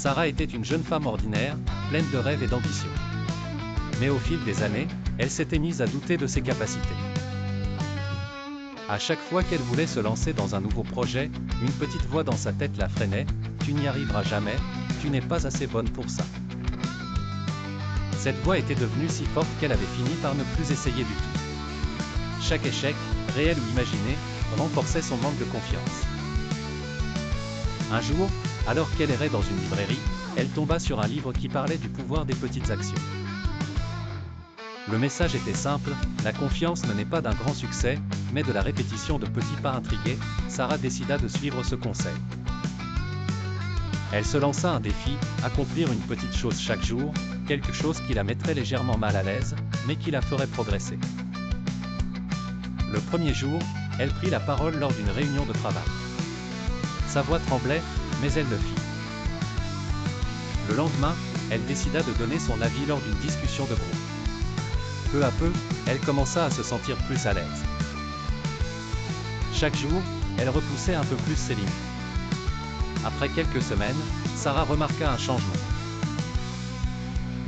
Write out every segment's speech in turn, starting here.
Sarah était une jeune femme ordinaire, pleine de rêves et d'ambition. Mais au fil des années, elle s'était mise à douter de ses capacités. À chaque fois qu'elle voulait se lancer dans un nouveau projet, une petite voix dans sa tête la freinait. « Tu n'y arriveras jamais, tu n'es pas assez bonne pour ça. » Cette voix était devenue si forte qu'elle avait fini par ne plus essayer du tout. Chaque échec, réel ou imaginé, renforçait son manque de confiance. Un jour, alors qu'elle errait dans une librairie, elle tomba sur un livre qui parlait du pouvoir des petites actions. Le message était simple, la confiance ne naît pas d'un grand succès, mais de la répétition de petits pas. Intriguée, Sarah décida de suivre ce conseil. Elle se lança un défi, accomplir une petite chose chaque jour, quelque chose qui la mettrait légèrement mal à l'aise, mais qui la ferait progresser. Le premier jour, elle prit la parole lors d'une réunion de travail. Sa voix tremblait, mais elle le fit. Le lendemain, elle décida de donner son avis lors d'une discussion de groupe. Peu à peu, elle commença à se sentir plus à l'aise. Chaque jour, elle repoussait un peu plus ses limites. Après quelques semaines, Sarah remarqua un changement.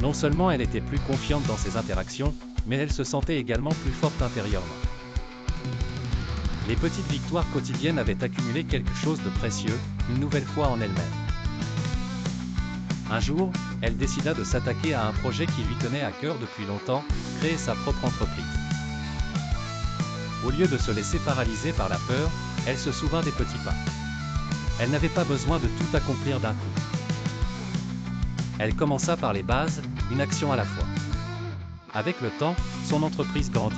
Non seulement elle était plus confiante dans ses interactions, mais elle se sentait également plus forte intérieurement. Les petites victoires quotidiennes avaient accumulé quelque chose de précieux, une nouvelle foi en elle-même. Un jour, elle décida de s'attaquer à un projet qui lui tenait à cœur depuis longtemps, créer sa propre entreprise. Au lieu de se laisser paralyser par la peur, elle se souvint des petits pas. Elle n'avait pas besoin de tout accomplir d'un coup. Elle commença par les bases, une action à la fois. Avec le temps, son entreprise grandit.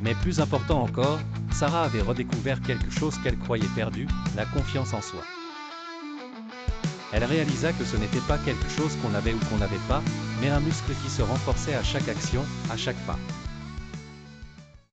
Mais plus important encore, Sarah avait redécouvert quelque chose qu'elle croyait perdu, la confiance en soi. Elle réalisa que ce n'était pas quelque chose qu'on avait ou qu'on n'avait pas, mais un muscle qui se renforçait à chaque action, à chaque pas.